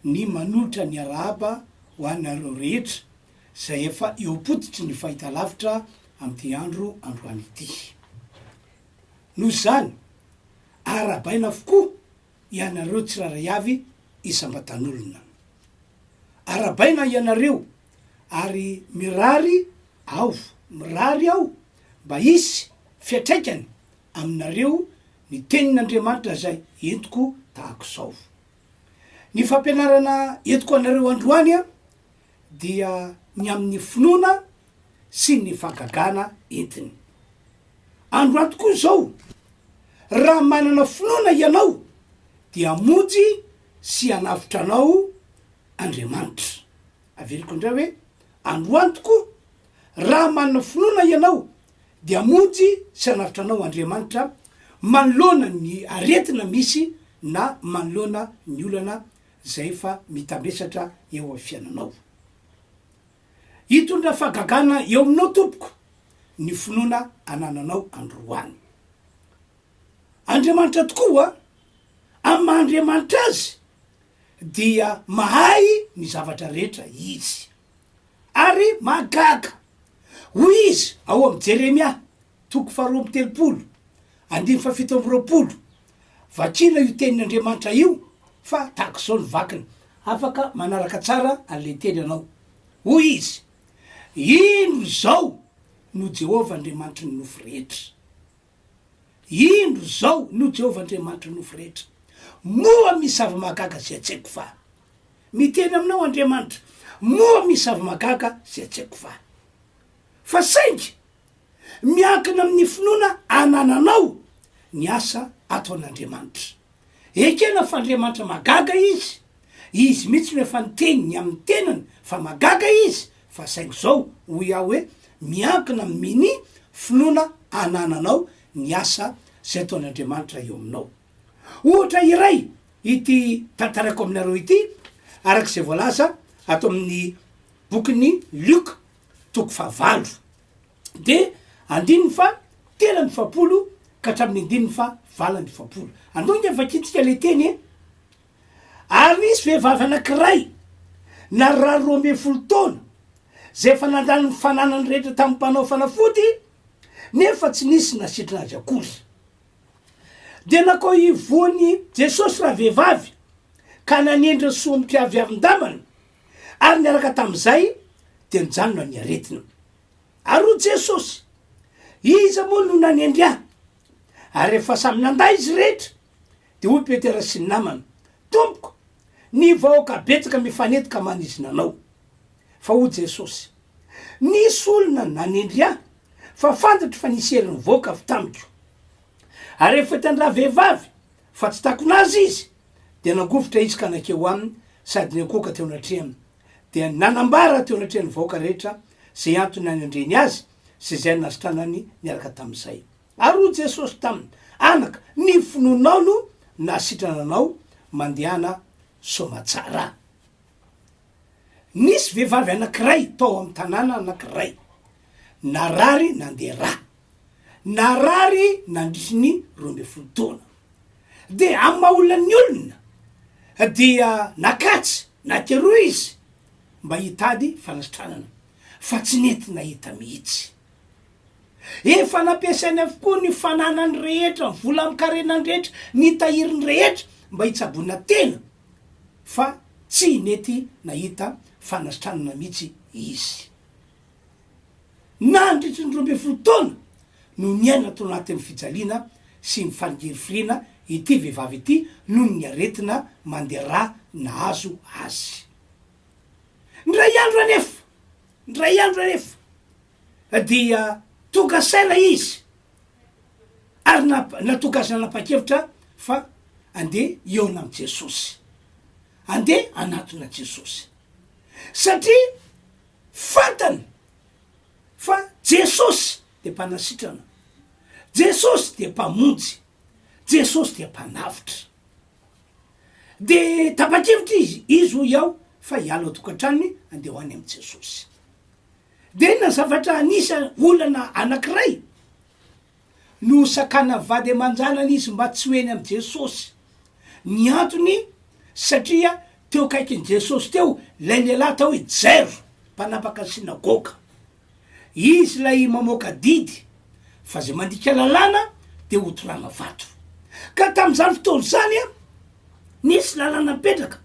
ny manolotra ny arahaba ho anareo rehetra zay efa eopotitry ny fahita lavitra am'ty androany ity. Noho zany arabaina avokoa ianareo tsiraray avy isam-batan'olona, arabaina ianareo ary mirary aho mba hisy fiatraikany aminareo ny tenin'Andriamanitra zay entiko tahako zao. Ny fampianarana entiko anareo androany a dia ny amin'ny finoana sy ny fahagagana entiny. Androany tokoa zao, raha manana finoana ianao dia monjy sy anavitranao Andriamanitra. Averiko indray hoe androany tokoa, raha manana finoana ianao dia monjy sy anavitranao Andriamanitra manoloana ny aretina misy na manoloana ny olana zay fa mitambesatra eo amin'ny fiainanao. Hitondra fahagagana eo aminao tompoko ny finoana anananao androany. Andriamanitra tokoa Andriamanitra azy dia mahay ny zavatra rehetra izy ary magaga. Hoy izy ao amin'ny Jeremia 2:7, vakina io tenin'Andriamanitra io fa tahako zao ny vakiny, afaka manaraka tsara an'le teny anao. Hoy izy, ino zao no Jehova Andriamanitra ny nofo rehetra, ino zao no Jehova Andriamanitra ny nofo rehetra, moa misy zava-magaga zay tsy haiko fa. Miteny aminao Andriamanitra, moa misy zava-magaga zay tsy haiko fa saingy miankina amin'ny finoana anananao ny asa ataon'Andriamanitra. Ekena fa Andriamanitra magaga izy mihitsy no efa niteniny amin'ny tenany fa magaga izy, fa saingy zao hoy aho hoe miankina amin'ny finoana anananao ny asa zay ataon'Andriamanitra eo aminao. Ohatra iray ity tantarako aminareo ity, arak'izay voalaza ato amin'ny bokin'ny Luc 9 de 17 ka hatramin'ny 20. Andonga vakitsika le teny ary nisy vehivavy anankiray na 12 taona zay efa nandalo ny fananany rehetra tamin'ny mpanao fanafody nefa tsy nisy nasitrana azy akory. De nakao ivoany Jesosy raha vehivavy ka nanendra soa mpiaviavin-damana ary niaraka tam'izay de nijanona ny aretina. Ary Jesosy, iza moa no nanendry ahy? Ary efa samy nanday izy rehetra de hoy Petera sy ny namany, tompoko, ny vahoaka betsaka mifanetika manizina anao. Fa hoy Jesosy, nisy olona nanendry ahy fa fantatry fa nisy heriny vahoaka avy tamiko. Ary efa tandra vehivavy fa tsy takonazy izy de nangovotra izy ka nakeo aminy sady nakoka teo anatrehany de nanambara teo anatrehany vahoaka rehetra zay antony nanendreny azy sy zay nasitranany niaraka tam'izay. Ary hoy Jesosy taminy, anaka, ny finoanao no nasitrananao mandehana somatsara. Nisy vehivavy anankiray tao amin'ny tanàna anankiray, narary nandeha narary nandrisiny 12 taona. De amin'ny maha-olona ny olona dia nakatsy nakeroa izy mba hitady fanasitranana fa tsy nety nahita mihitsy. Efa nampiasainy avokoa ny fananany rehetra, ny vola amikarenany rehetra, ny tahiriny rehetra mba hitsabona tena fa tsy nety nahita fanasitranana mihitsy izy. Nandritry ny 12 taona no niaina tao anatin'ny fijaliana sy ny fanigirifirina ity vehivavy ity noho ny aretina mandeha nahazo azy. Ndray andro anefa dia tonga saina izy ary natokazana nanapa-kevitra fa andeha eona amin'ny Jesosy, andeha anatona Jesosy, satria fantany fa Jesosy de mpanasitrana, Jesosy de mpamonjy, Jesosy de mpanavitra. De tapa-kevitra izy hoy aho fa hiala tokantranony andeha ho any amin'ny Jesosy. De na zavatra anisa olana anankiray no sakana vady aman-janany izy mba tsy hoeny amin'ny Jesosy. Ny antony satria teo kaikiny Jesosy teo lay lehilahy atao hoe Jero mpanapaka sinagoga. Izy lay mamoaka didy fa zay mandika lalàna de otorana vato. Ka tam'izany fotoana zany a nisy lalàna petraka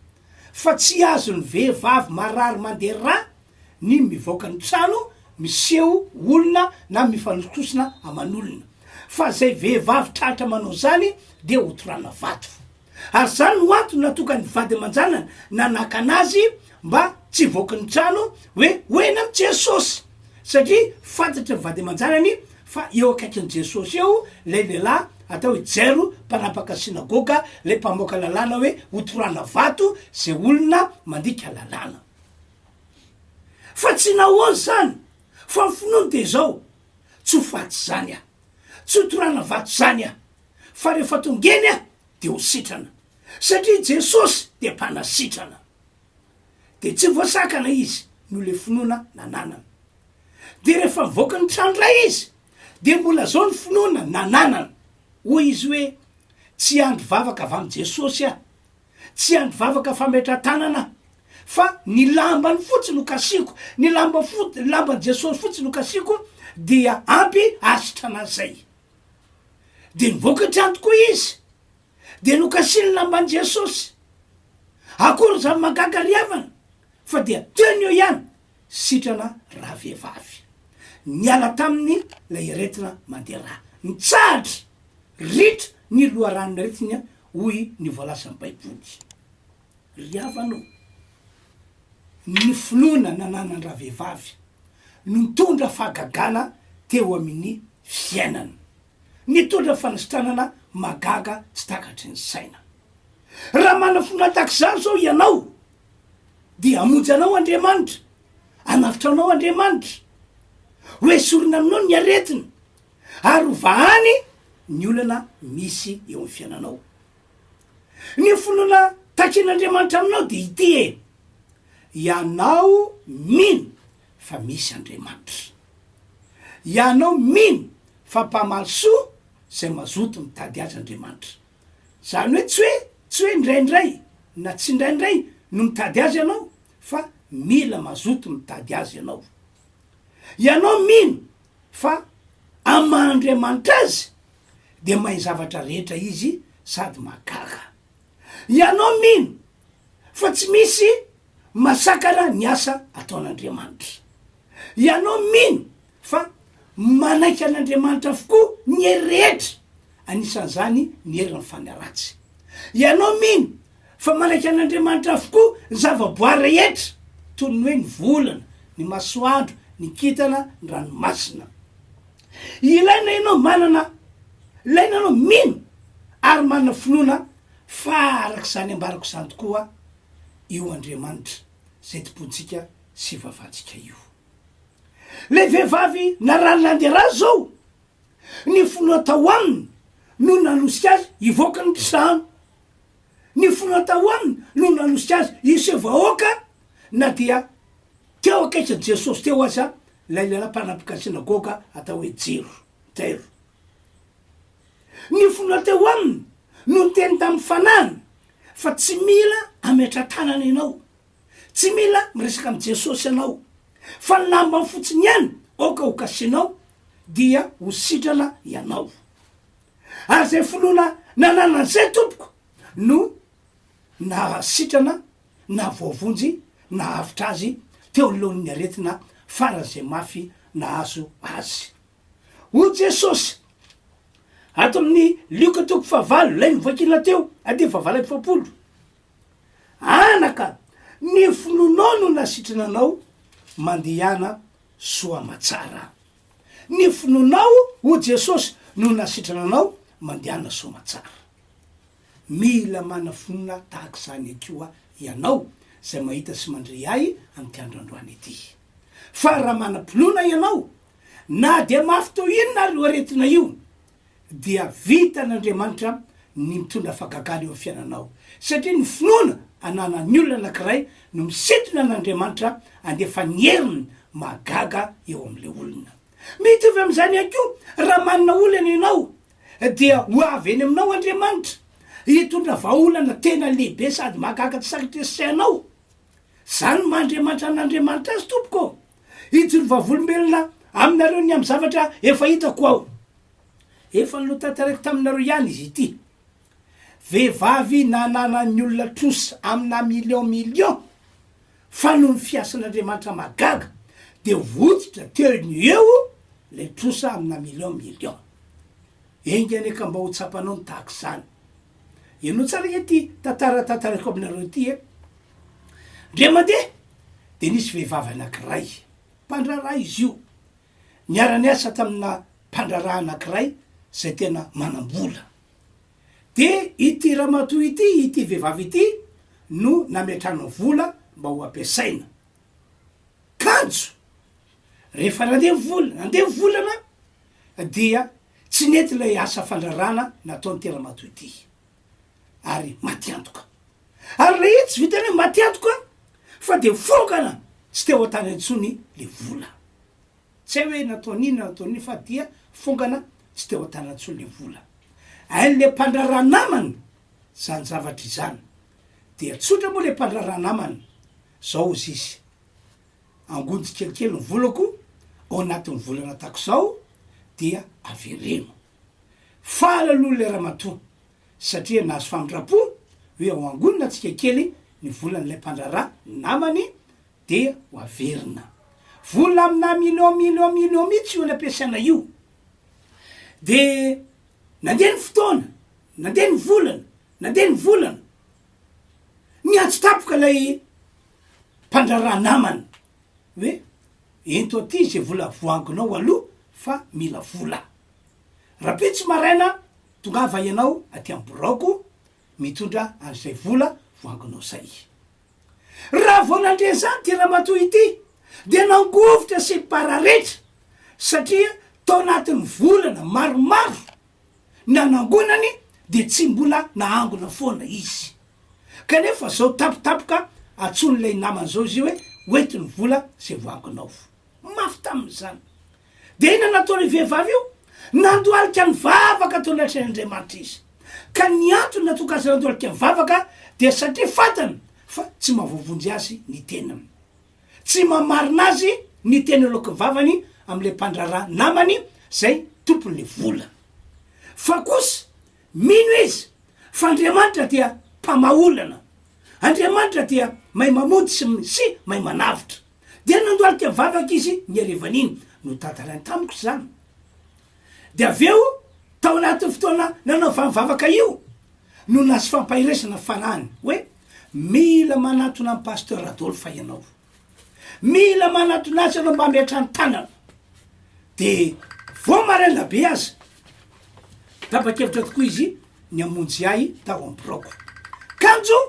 fa tsy azony vehivavy marary mandeha ny mivoaka ny trano miseho olona na mifanososona aman'olona, fa zay vehivavy tratra manao zany de otorana vato. Ary zany no antony natokany vady aman-janany nanaka anazy mba tsy voaka ny trano hoe hoena am Jesosy, satria fantatry ny vady aman-janany fa eo akaikin'ny Jesosy eo lay lehilahy atao hoe Jero mpanapaka sinagoga le mpamoaka lalàna hoe otorana vato zay olona mandika lalàna. Fa tsy nahoany zany fa ny finoany de zao, tsy ho faty zany a, tsy otorana vato zany a, fa rehefa tongeny a de ho sitrana, satria Jesosy de mpanasitrana. De tsy voasakana izy no le finoana nananana. De rehefa mivoaka ny trano ray izy de mbola zao ny finoana nananana. Hoy izy hoe tsy andro vavaka avy amin'ny Jesosy a, tsy andro vavaka fametra-tanana, fa ny lambany fotsiny no kasiko, ny lamban'ny Jesosy fotsiny no kasiko dia ampy asitrana zay. De nivoaka trano tokoa izy de nokasiny lamban'i Jesosy. Akory zany magaga riavana fa dia teny eo ihany sitrana raha vehivavy. Niala taminy lay retina mandeha nitsahatra ritra ny loharanony retiny hoy ny voalasan'ny Baiboly. Riavano ny finoana nananany raha vehivavy no mitondra fahagagana teo amin'ny fiainana, nitondra fanasitranana magaga tsy takatry ny saina. Raha mana finoana tak'izany zao ianao dia amonjy anao Andriamanitra, anavitra anao Andriamanitra hoe sorina aminao ny aretina ary hovahany ny olana misy eo amin'ny fiainanao. Ny finoana takin'Andriamanitra aminao de ity ianao mino fa misy Andriamanitra, ianao mino fa mpamaly soa zay mazoto mitady azy Andriamanitra. Zany hoe tsy hoe indraindray na tsy indraindray no mitady azy ianao, fa mila mazoto mitady azy ianao. Ianao mino fa ama-Andriamanitra azy de mahay zavatra rehetra izy sady magaga. Ianao mino fa tsy misy masakana ny asa ataon'Andriamanitra. Ianao mino fa manaiky an'Andriamanitra avokoa ny hery rehetra, anisan'izany ny herin'ny fanaratsy. Ianao mino fa manaiky an'Andriamanitra avokoa ny zavaboary rehetra toy ny hoe ny volana, ny masoandro, ny kintana, ny ranomasina. Ilaina ianao mino ary manana finoana fa arak'izany ambarako zany tokoa io Andriamanitra zay tompontsika sy vavantsika io. Le vehivavy naralandeha zao ny finoana tao aminy no nanosika azy hivoaka ny trano, ny finoana tao aminy no nanosika azy hiseho vahoaka, na dia teo akaikin'i Jesosy teo azy lay lehilahy mpanapaka sinagoga atao hoe Jero. Ny finoana teo aminy no niteny tamin'ny fanany fa tsy mila ametra-tanana ianao, tsy mila miresaka amin'ny Jesosy ianao, fa ny lambany fotsiny ihany oka ho kasinao dia ho sitrana ianao. Ary zay finoana nanana an'izay tompoko no nasitrana, na voavonjy, na avitra azy teo alohan'ny aretina faran'izay mafy nahazo azy. Hoy Jesosy ato amin'ny Luka 5:9 lay nivakina teo ady 7:20, anaka ny finoanao no nasitrana anao mandehana soa amatsara. Ny finoanao ho Jesosy no nasitrana anao mandehana soa amatsara. Mila mana finoana tahaka izany akoa ianao zay mahita sy mandray ahy am'ty androandroany ity. Fa raha manam-pinoana ianao na de mafy to inona ry aretina io dia vita n'Andriamanitra ny mitondra fahagagana eo amin'ny fiainanao, satria ny finoana ananan'ny olona anankiray no misintona an'Andriamanitra andefa ny heriny magaga eo am'le olona. Mitovy am'izany ihany koa raha manana olana ianao dia ho avy eny aminao Andriamanitra, hitondra vaolana tena lehibe sady mahagaga tsy sakatra sainao. Zany mandriamanitra an'Andriamanitra azy tompoko. Itsy vavolombelona aminareo ny amy zavatra efa hitako ao. Efa no tantaraiky taminareo ihany izy ity. Vehivavy nanana ny olona trosa amina million fa no ny fiasan'Andriamanitra magaga de votsitra teo ny eo le trosa amina million. Engany ka mba ho tsapanao ny tahaka zany. Eno tsara ety tantarako aminareo ty e. Ndre mandeha de nisy vehivavy anankiray, mpandraraha izy io. Niara-niasa tamina mpandraraha anankiray zay tena manam-bola. De ity ramatoa ity vehivavy ity no nametrano vola mba ho ampiasaina. Kanjo rehefa nandeha volana dia tsy nety lay asa fandrarana nataony ty ramatoa ity. Ary matiantoka. Ary le ity tsy vitany hoe matiantoka fa de fongana tsy teo antany antsony le vola. Tsy hoe nataony fa dia fongana tsy teo antany antsony le vola. Ainy le mpandraraha namany zany zavatra izany. Dia tsotra moa le mpandraraha namany. Zao izy izy. Angonjy kelikely ny volako ao anatin'ny volana tako zao dia avereno. Fala aloha le ramatoa satria nahazo famindrapo hoe ao angonina tsikekely ny volan'ilay mpandraraha namany dia ho averina. Vola amina million mihitsy io nampiasana io. De nandeha ny fotoana, nandeha ny volana. Niantso tapoka lay mpandraraha namany. Hoe ento aty zay vola voangonao aloha fa mila vola. Rapitsy maraina tongava ianao aty amin'ny borako mitondra an'izay vola voangonao zay. Raha vao nandre zany ty ramatoa ity de nangovotra sy pararetra satria tao anatin'ny volana maromaro nanangonany de tsy mbola naangona foana izy. Kanefa zao tapotapoka atsony lay namany zao izy hoe oentiny vola zay voangonao. Mafy tamin'izany. De ina nataony vehivavy io nandoalika ny vavaka tao anatr'Andriamanitra izy. Ka ny antony natoka azy nandoalika ny vavaka de satria fatany fa tsy mahavoavonjy azy ny tenany. Tsy mamarina azy ny tena loky vavany am'le mpandraraha namany zay tompon'le vola. Fa kosa mino izy fa Andriamanitra dia mpamaolana. Andriamanitra dia mahay mamody sy mahay manavitra. De nandoalika vavaka izy ny arevan'iny no tantarainy tamiko zany. De aveo tao anatin'ny fotoana nanao vavaka io no nasy fampahiresana fanany hoe mila manatona amin'ny pasteur Adolphe ianao. Mila manatona azy anao mba miatrany tanana. De vao maraina be azy tapa-kevitra tokoa izy ny amonjy ahy tao amin'ny borako. Kanjo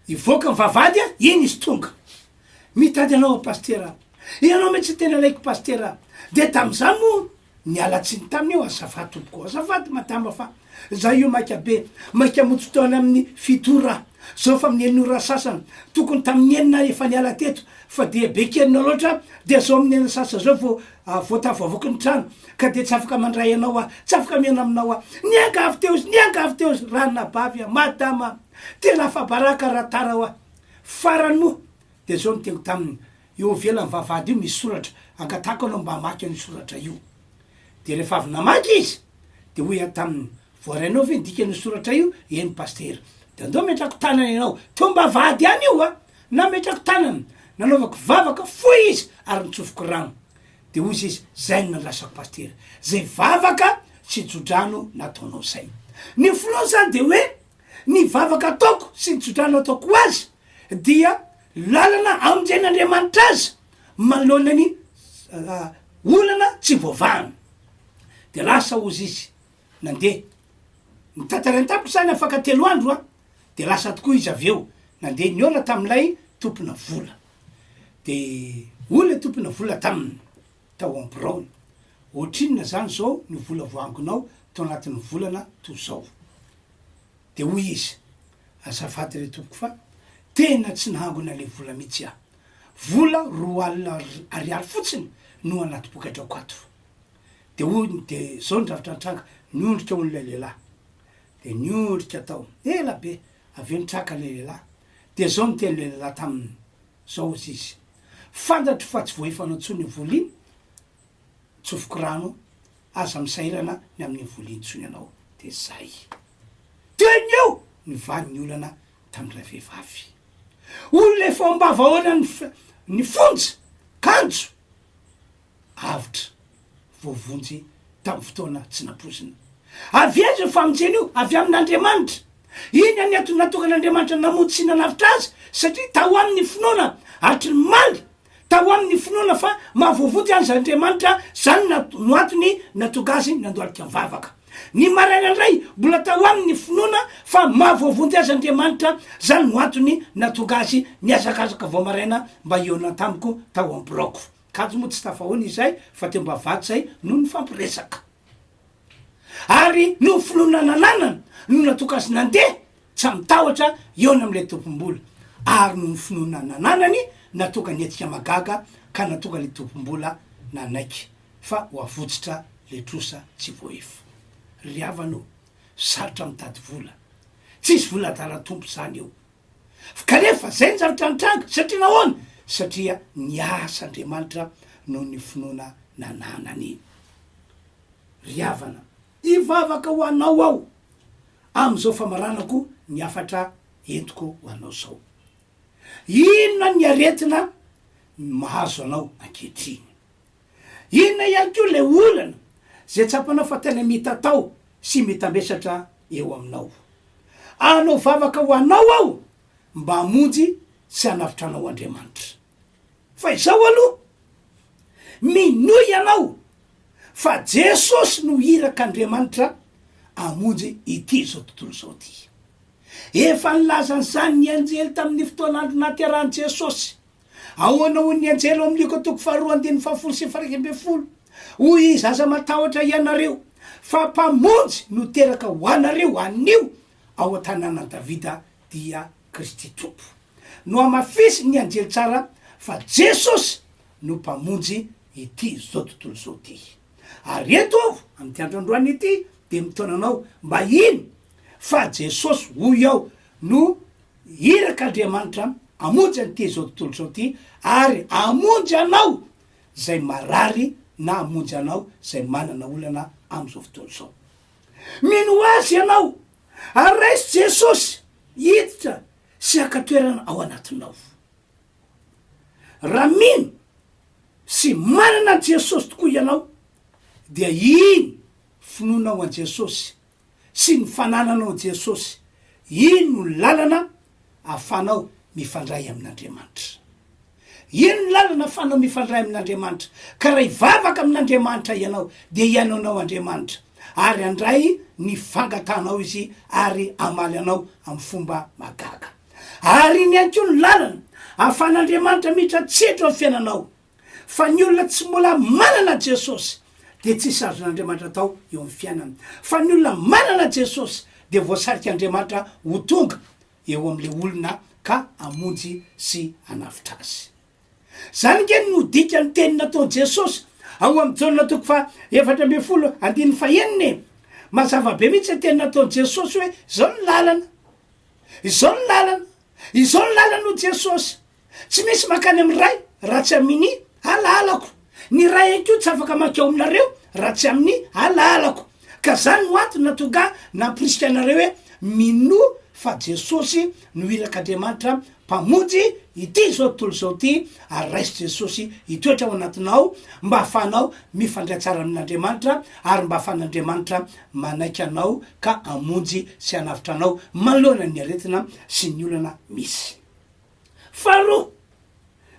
ivoaka ny vavady iny izy tonga. Mitady anao pasteur. Ianao mety tsy tena laiko pasteur. De tam'izany moa nialatsiny taminy eo azafady tompoko. Azafady matamba fa za io maika be maika mototoana amin'ny fitora. Zao fa amin'ny enora sasany tokony tamin'ny enina efa niala teto fa de bekenina loatra de zao amin'ny enina sasany zao voatavoavoky ny trano ka de tsy afaka mandray anao tsy afaka miana aminao niangavy teo izy ranona bavy madama tena fa baraka raha tara oa farany moa de zao ny teko taminy eo velany vavady io misy soratra angatako anao mba hamaky an'io soratra io. De rehefa avy namaky izy de hoy taminy voarainao ve ndika ny soratra io eny pasteur. De andao metrako tanany ianao to mba vady any io na metrako tanany nanaovako vavaka foy izy ary nitsofoko rano. De hoy izy zay no nandrasako pasteur zay vavaka sy jodrano nataonao zay. Ny filoha zany de hoe ny vavaka ataoko sy ny jodrano ataoko azy dia lalana amonjen'Andriamanitra azy manoloanany olana tsy voavahana. De lasa ozy izy nandeha nitatarainy tamiko zany afaka 3 andro de lasa tokoa izy aveo nandeha niona tam'lay tompona vola. De olona tompona vola taminy tao amin'ny braony ohatrinona zany zao ny vola voangonao tao anatin'ny volana to zao. De hoy izy azafady re tompoko fa tena tsy nahangona le vola mihitsy aho. Vola 2 ariary fotsiny no anaty poketrako ato. De hoy de zao ny ravitra antranga niondrika on'ilay lehilahy. de niorika tao ela be avy eo nitraka le lehilahy de zao niteny le lehilahy taminy zao izy izy fantatro fa tsy voefanao tsony voliny tsofoko rano aza misairana ny amin'ny voliny tsony anao de zay teny eo ny vany olana tamindray vehivavy olo le fomba vahoana ny fonja kanjo avitra voavonjy tamin'ny fotoana tsy napozina avy azy ny famonjena io avy amin'Andriamanitra iny any ato natokan'Andriamanitra namonjy sy nanavitra azy satria tao amin'ny finoana atry ny maly tao amin'ny finoana fa mahavoavonjy azy Andriamanitra zany no atony natonga azy nandoalika vavaka ny maraina indray mbola tao amin'ny finoana fa mahavoavonjy azy Andriamanitra zany no atony natonga azy niazakazaka vao maraina mba iona tamiko tao amboroko kajo moa tsy tafahoana izay fa te mba vaky zay no ny fampiresaka ary no finoana nananana no natoka azy nandeha tsy mitahotra iona am'le tompom-bola ary no ny finoana nananany natoka niatsika magaga ka natoka le tompom-bola nanaiky fa ho avotsitra le trosa tsy voefa ry havanao sarotra mitady vola tsisy vola tara-tompo zany eo kanefa zay ny zavatra nitranga satria nahoana satria niasa Andriamanitra no ny finoana nananany ry havana ivavaka ho anao ao am'izao famaranako ny afatra entiko ho anao zao inona ny aretina mahazo anao ankehitriny inona ihany ko le olana zay tsapanao fa tena mitatao sy mitambesatra eo aminao anao vavaka ho anao ao mba hamonjy sy hanavitranao Andriamanitra fa izao aloha minoy anao fa Jesosy no iraka Andriamanitra amonjy ity zao tontolo zao ty efa nilazany zany ny anjely tamin'ny fotoan'andro naterahany Jesosy ahoana ho ny anjely amin'liko toko 2:140 hoy zaza matahotra ianareo fa mpamonjy no teraka ho anareo anio ao an-tanàna Davida dia Kristy tompo no amafisy ny anjely tsara fa Jesosy no mpamonjy ity zao tontolo zao ty ary eto ao amty androandroany ity de mitonanao mba iny fa Jesosy hoy ao no iraka Andriamanitra amonjy an'ity zao tontolo zao ty ary amonjy anao zay marary na amonjy anao zay manana olana am'izao fotoana zao mino azy ianao ary raisy Jesosy hiditra sy akatoerana ao anatinao raha mino sy manana Jesosy tokoa ianao dia iny finoanao an Jesosy sy ny fanananao Jesosy iny no lalana afanao mifandray amin'Andriamanitra iny no lalana afanao mifandray amin'Andriamanitra ka raha ivavaka amin'Andriamanitra ianao de ianonao Andriamanitra ary andray ny fangatanao izy ary amaly anao amin'ny fomba magaga ary iny ihany ko no lalana afan'Andriamanitra mihitra tsetro amin'ny fiainanao fa ny olona tsy mbola manana Jesosy de tsy saron'Andriamanitra tao eo amin'ny fiainana fa ny olona manana Jesosy de voasarika Andriamanitra ho tonga eo am'le olona ka amonjy sy anavitra azy zany nge no dika ny teny nataony Jesosy ao amin'ny jaona toko 4:14 mazava be mihitsy teny nataony Jesosy hoe zao ny lalana izao ny lalana izao ny lalana no Jesosy tsy misy makany amin'ny ray raha tsy amin'ny alalako ny ray anko tsy afaka makeo aminareo raha tsy amin'ny alalako ka zany no antony natonga nampirisika anareo hoe mino fa Jesosy no irak'Andriamanitra mpamonjy ity zao tontolo zao ty ary raisy Jesosy hitoetra ao anatinao mba hafanao mifandray tsara amin'Andriamanitra ary mba hafan'Andriamanitra manaiky anao ka amonjy sy hanavitra anao manoloana ny aretina sy ny olana misy faharoa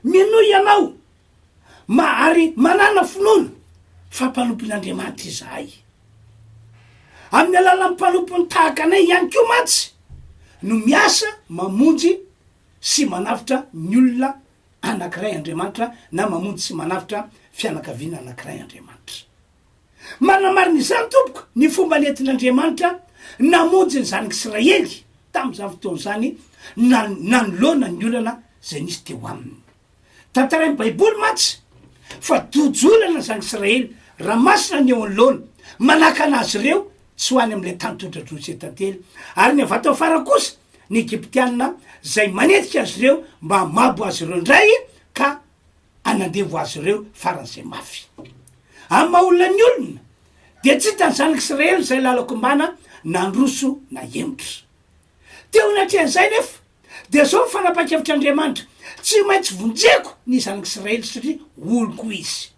mino ianao ary manana finoana fa mpanompon'Andriamanitra izahay amin'ny alalan'ny mpanompony tahaka anay ihany ko matsy no miasa mamonjy sy manavitra ny olona anankiray Andriamanitra na mamonjy sy manavitra fianakaviana anankiray Andriamanitra manamarina izany tompoko ny fomba nentin'Andriamanitra namonjy ny zanak'Israely tamin'izany fotoana zany nanoloana ny olana zay nisy teo aminy tantarain'ny baiboly matsy fa dojolana zanak'Israely raha masina ny eo anoloana manaka anazy ireo tsy hoany am'le tanytotradrosy tantely ary ny avatao fara kosa ny egyptianina zay manetika azy ireo mba mabo azy ireo ndray ka anandevo azy ireo faran'zay mafy amy maolona ny olona de tsy tany zanaky Israely zay lalako mbana nandroso na emotra teo natrean'zay nefa de zao mifanapa-kevitr'Andriamanitra tsy maintsy vonjeko ny zanaky Israely satria oloko izy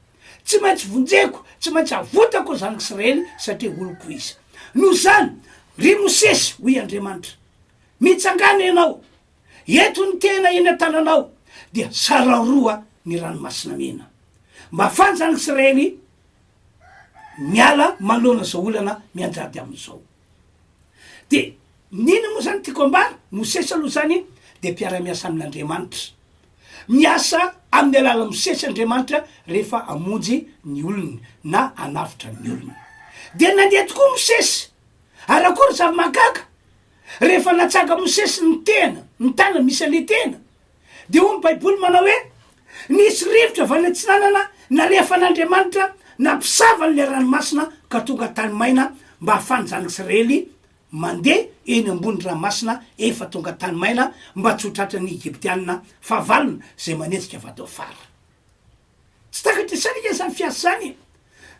tsy maintsy vonjeko tsy maintsy avotako zanaky Israely satria oloko izy no zany ry Mosesy hoy Andriamanitra mitsangana ianao eto ny tena eny an-tananao dia sararoa ny ranomasina mena mba afany zanaky Israely miala manoloana zao olana mianjady am'izao de nina moa zany tiako ambara Mosesy aloha zany de mpiara-miasa amin'Andriamanitra miasa amin'ny alala Mosesy Andriamanitra rehefa amonjy ny olony na anafitra ny olony de nandeha tokoa Mosesy ary akory zava-mahagaga rehefa natsaga Mosesy ny tena ny tana misy ale tena de ho ny baiboly manao hoe nisy rivotra avy any antsinanana nalefa an'Andriamanitra nampisava n'le ranomasina ka tonga tany maina mba hafany zanaky Israely mandeha eny ambony ranomasina efa tonga tany maina mba tsy ho tratra ny egyptianina fahavalona zay manetsika avatao fara tsy takatry sanika zany fiasa zany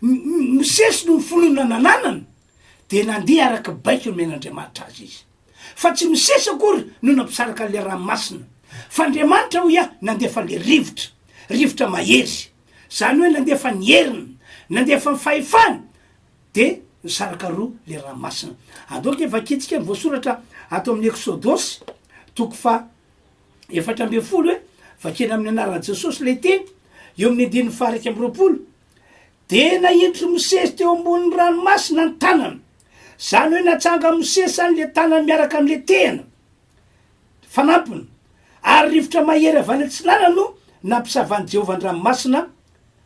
Mosesy no mifonona nananana de nandeha araky baiko men'Andriamanitra azy izy fa tsy Mosesy akory no nampisaraka le ranomasina fa Andriamanitra hoy nandefa le rivotra mahery zany hoe nandefa ny herina nandefa ny fahefana de nisaraka roa le ranomasina adoka vakitsika ny voasoratra ato amin'ny Exodosy toko fa 7 hoe vakena amin'ny anaran'i Jesosy le teny eo amin'ny 19 de naindry Mosesy teo ambony ranomasina ny tanana zany hoe natsanga Mosesy any le tanany miaraka am'le tena fanampiny ary rivotra mahery avy any antsinana no nampisavany Jehovah ny ranomasina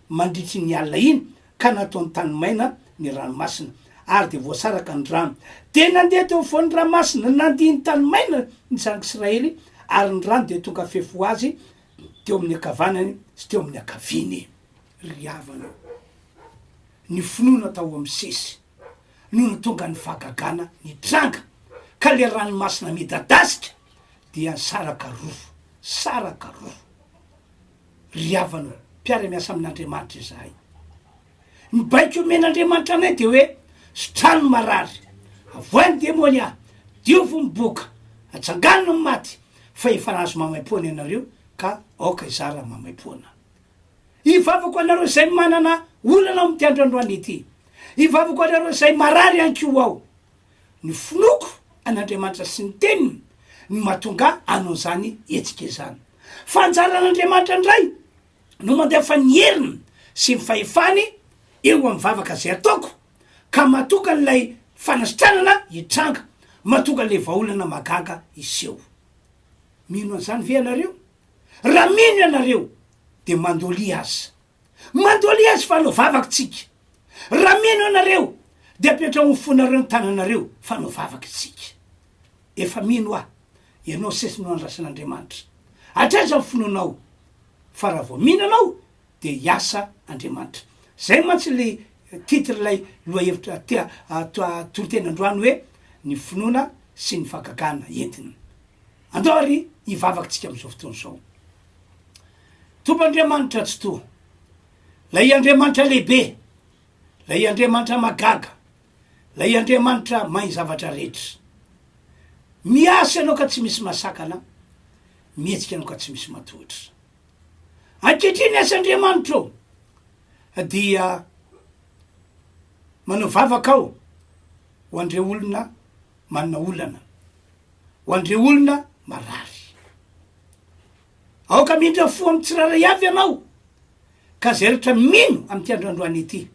mandritry ny alina iny ka nataony tany maina ny ranomasina ary de voasaraka ny rano de nandeha teo foany ranomasina nandiny tany maina ny zanaky Israely ary ny rano de tonga fefo azy teo amin'ny akavanany sy teo amin'ny akaviny ry havana ny finoana tao amin'ny Mosesy no tonga ny fahagagana ny tranga ka le ranomasina midadasika dia saraka roa ry havana mpiara-miasa amin'Andriamanitra izahay ny baiko men'Andriamanitra anay de hoe sotrano marary avoany demonia diovo miboka atsanganona ny maty fa efa nahazo mamaim-poana ianareo ka aoka izara mamaim-poana ivavako anareo zay manana olana ao amty androandroany ity ivavako anareo zay marary anko ao ny finoko an'Andriamanitra sy ny teniny ny mahatonga anao zany etsika zany fa anjaran'Andriamanitra ndray no mandefa ny heriny sy ny fahefany eo amin'ny vavaka zay ataoko ka mahatonga n'lay fanasitranana hitranga mahatonga le vaolana magaga iseho mino an'izany ve anareo raha mino ianareo de mandoly azy fa no vavakytsika raha mino anareo de apetra ho fonareo ny tananareo fa no vavaky tsika efa mino ianao sesy no andrasan'Andriamanitra atraiza finoanao fa raha vao mino anao de hiasa Andriamanitra zay mantsy le titre lay lohahevitra toroten'androany hoe ny finoana sy ny fahagagana entiny andao ary hivavakytsika am'izao fotoana zao tompandriamanitra tsy to lay Andriamanitra lehibe lay Andriamanitra magaga lay Andriamanitra mahay zavatra rehetra miasa anao ka tsy misy masakana mietsika anao ka tsy misy matohitra ankehitriny asa Andriamanitra ao dia manao vavaka ao ho andre olona manana olana ho andre olona marary aoka mindra fo amy tsiraray avy anao ka zay rehetra mino amty androandroany ity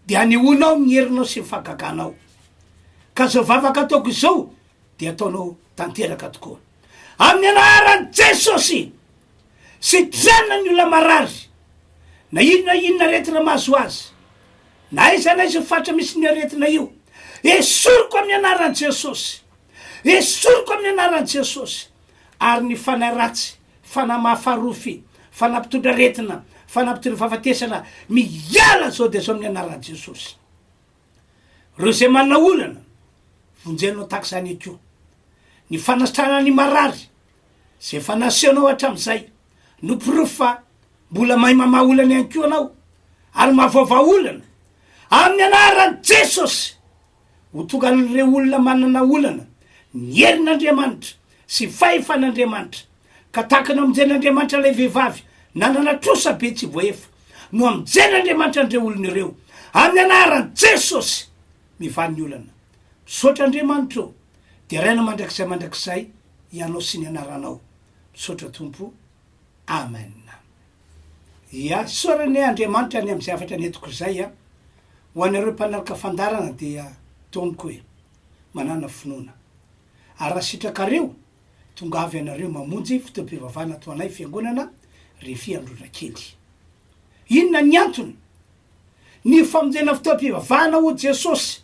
de hanehoanao ny herinao sy mifagaganao ka zao vavaka ataoko izao de ataonao tanteraka tokoa amin'ny anaran'i Jesosy sitrana ny olona marary na inona retina mahazo azy na aiza naiza fatra misy ny aretina io esoriko amin'ny anaran'i Jesosy esoriko amin'ny anaran'i Jesosy ary ny fanahy ratsy fanahy mahafarofy fanampitondra aretina fanampitondra fahafatesana miala zao de zao amin'ny anaran'i Jesosy reo zay manana olana vonjenao taky zany akeo ny fanasitrana ny marary zay fanaseonao hatram'izay no pirofo fa mbola mahay mamaha olana ihany ko anao ary mahavaova olana amin'ny anaran'i Jesosy ho tonga an'ireo olona manana olana ny herin'Andriamanitra sy fahefan'Andriamanitra ka takana amonjen'Andriamanitra ilay vehivavy nanana trosa be tsy voaefa no amonjen'Andriamanitra andreo olona ireo amin'ny anaran'i Jesosy mivaly ny olana misaotra Andriamanitra eo de raina mandrakizay ianao sy ny anaranao misaotra tompo amen. Ya sorany Andriamanitra ny am'izay afatra netiko zay a ho anareo mpanaraka fandarana dia taoniko hoe manana finoana ary raha sitrakareo tonga avy anareo mamonjy fotoam-pivavahana to anay fiangonana RHEFI Androndrakely. Inona ny antony? Ny famonjena fotoam-pivavahana ho Jesosy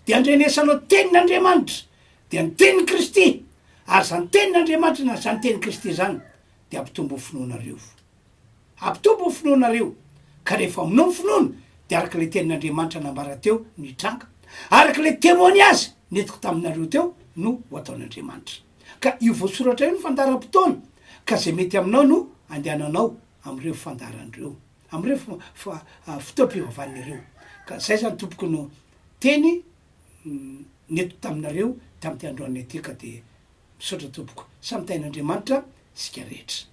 de andrenesanao tenin'Andriamanitra de ny tenin'i Kristy ary zany tenin'Andriamanitra na zany tenin'i Kristy zany de ampitombo finoanareo ampitombo finoanareo ka rehefa aminao ny finoana de araka le tenin'Andriamanitra nambara teo ny tranga araka le témoignage netiko taminareo teo no ho ataon'Andriamanitra ka io voasoratra io ny fandaram-potoana ka zay mety aminao no andehananao am'ireo fandaran'ireo am'ireo fotoam-pivavahan'ireo ka zay zany tompoko no teny netiko taminareo tam'ty androany aty ka de misaotra tompoko samy tain'Andriamanitra sika rehetra.